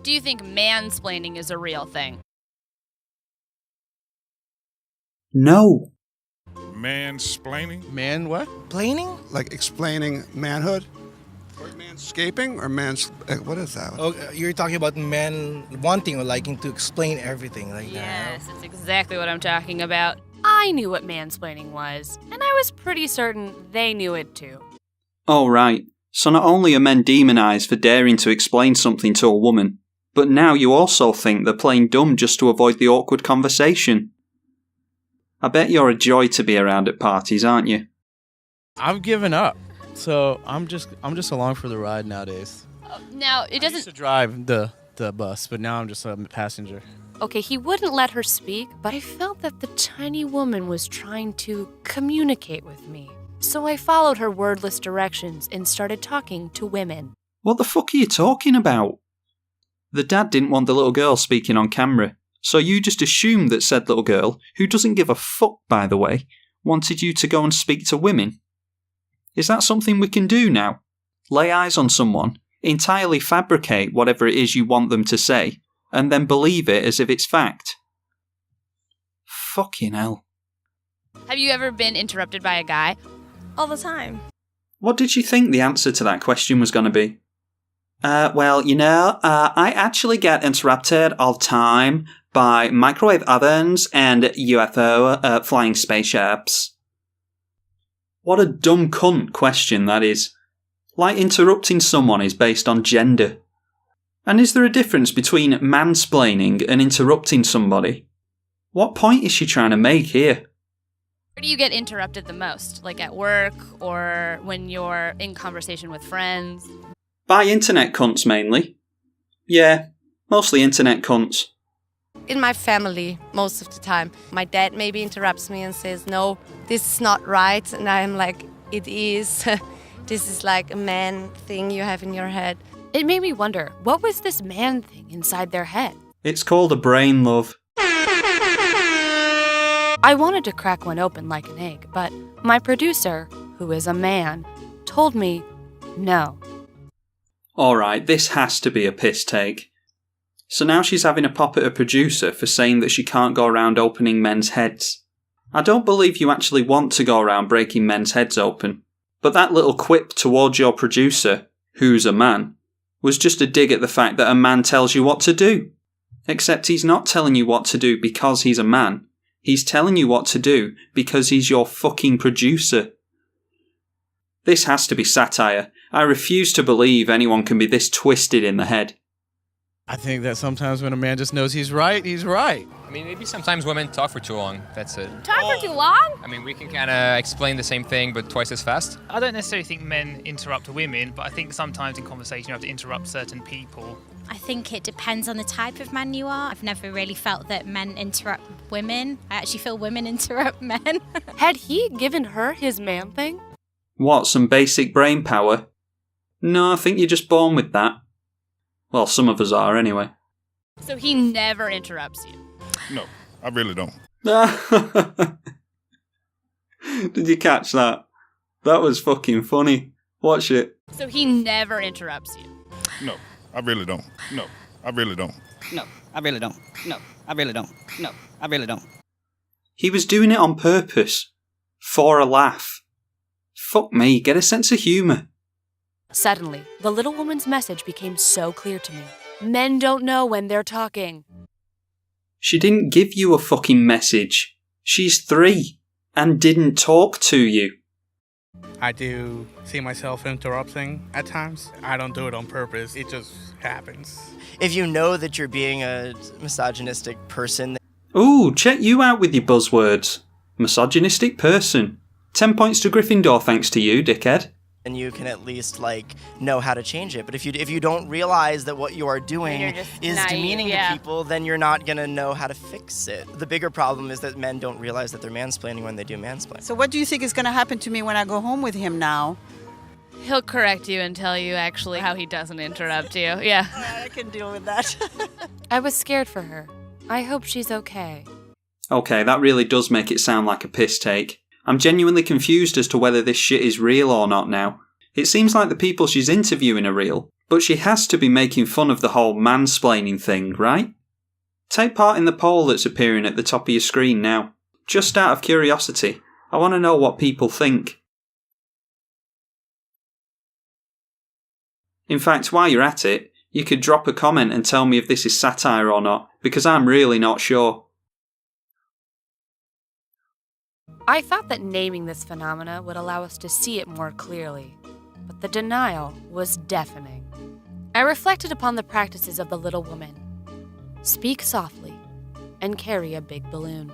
Do you think mansplaining is a real thing? No. Mansplaining? Man what? Plaining? Like explaining manhood? Or manscaping? Or what is that? Oh, you're talking about men wanting or liking to explain everything like that. Yes, that's exactly what I'm talking about. I knew what mansplaining was, and I was pretty certain they knew it too. Oh, right. So not only are men demonised for daring to explain something to a woman, but now you also think they're playing dumb just to avoid the awkward conversation. I bet you're a joy to be around at parties, aren't you? I've given up. So I'm just along for the ride nowadays. Now, it I doesn't... used to drive the bus, but now I'm just a passenger. Okay, he wouldn't let her speak, but I felt that the tiny woman was trying to communicate with me. So I followed her wordless directions and started talking to women. What the fuck are you talking about? The dad didn't want the little girl speaking on camera, so you just assumed that said little girl, who doesn't give a fuck by the way, wanted you to go and speak to women. Is that something we can do now? Lay eyes on someone, entirely fabricate whatever it is you want them to say, and then believe it as if it's fact? Fucking hell. Have you ever been interrupted by a guy? All the time. What did you think the answer to that question was going to be? I actually get interrupted all the time by microwave ovens and UFO flying spaceships. What a dumb cunt question that is. Like interrupting someone is based on gender. And is there a difference between mansplaining and interrupting somebody? What point is she trying to make here? Where do you get interrupted the most? Like at work or when you're in conversation with friends? By internet cunts mainly. Yeah, mostly internet cunts. In my family, most of the time. My dad maybe interrupts me and says, no, this is not right. And I'm like, it is. This is like a man thing you have in your head. It made me wonder, what was this man thing inside their head? It's called a brain, love. I wanted to crack one open like an egg, but my producer, who is a man, told me no. Alright, this has to be a piss take. So now she's having a pop at her producer for saying that she can't go around opening men's heads. I don't believe you actually want to go around breaking men's heads open. But that little quip towards your producer, who's a man, was just a dig at the fact that a man tells you what to do. Except he's not telling you what to do because he's a man. He's telling you what to do because he's your fucking producer. This has to be satire. I refuse to believe anyone can be this twisted in the head. I think that sometimes when a man just knows he's right, he's right. I mean, maybe sometimes women talk for too long. That's it. Talk for too long? I mean, we can kind of explain the same thing, but twice as fast. I don't necessarily think men interrupt women, but I think sometimes in conversation you have to interrupt certain people. I think it depends on the type of man you are. I've never really felt that men interrupt women. I actually feel women interrupt men. Had he given her his man thing? What, some basic brain power? No, I think you're just born with that. Well, some of us are, anyway. So he never interrupts you? No, I really don't. Did you catch that? That was fucking funny. Watch it. So he never interrupts you? No, I really don't. No, I really don't. No, I really don't. No, I really don't. No, I really don't. He was doing it on purpose. For a laugh. Fuck me, get a sense of humour. Suddenly, the little woman's message became so clear to me. Men don't know when they're talking. She didn't give you a fucking message. She's 3 and didn't talk to you. I do see myself interrupting at times. I don't do it on purpose. It just happens. If you know that you're being a misogynistic person... Ooh, check you out with your buzzwords. Misogynistic person. 10 points to Gryffindor thanks to you, dickhead. And you can at least, know how to change it. But if you don't realize that what you are doing is naive, demeaning to people, then you're not going to know how to fix it. The bigger problem is that men don't realize that they're mansplaining when they do mansplain. So what do you think is going to happen to me when I go home with him now? He'll correct you and tell you actually how he doesn't interrupt you. Yeah. I can deal with that. I was scared for her. I hope she's okay. Okay, that really does make it sound like a piss take. I'm genuinely confused as to whether this shit is real or not now. It seems like the people she's interviewing are real, But she has to be making fun of the whole mansplaining thing, right? Take part in the poll that's appearing at the top of your screen now. Just out of curiosity, I want to know what people think. In fact, while you're at it, you could drop a comment and tell me if this is satire or not, because I'm really not sure. I thought that naming this phenomena would allow us to see it more clearly, but the denial was deafening. I reflected upon the practices of the little woman. Speak softly and carry a big balloon.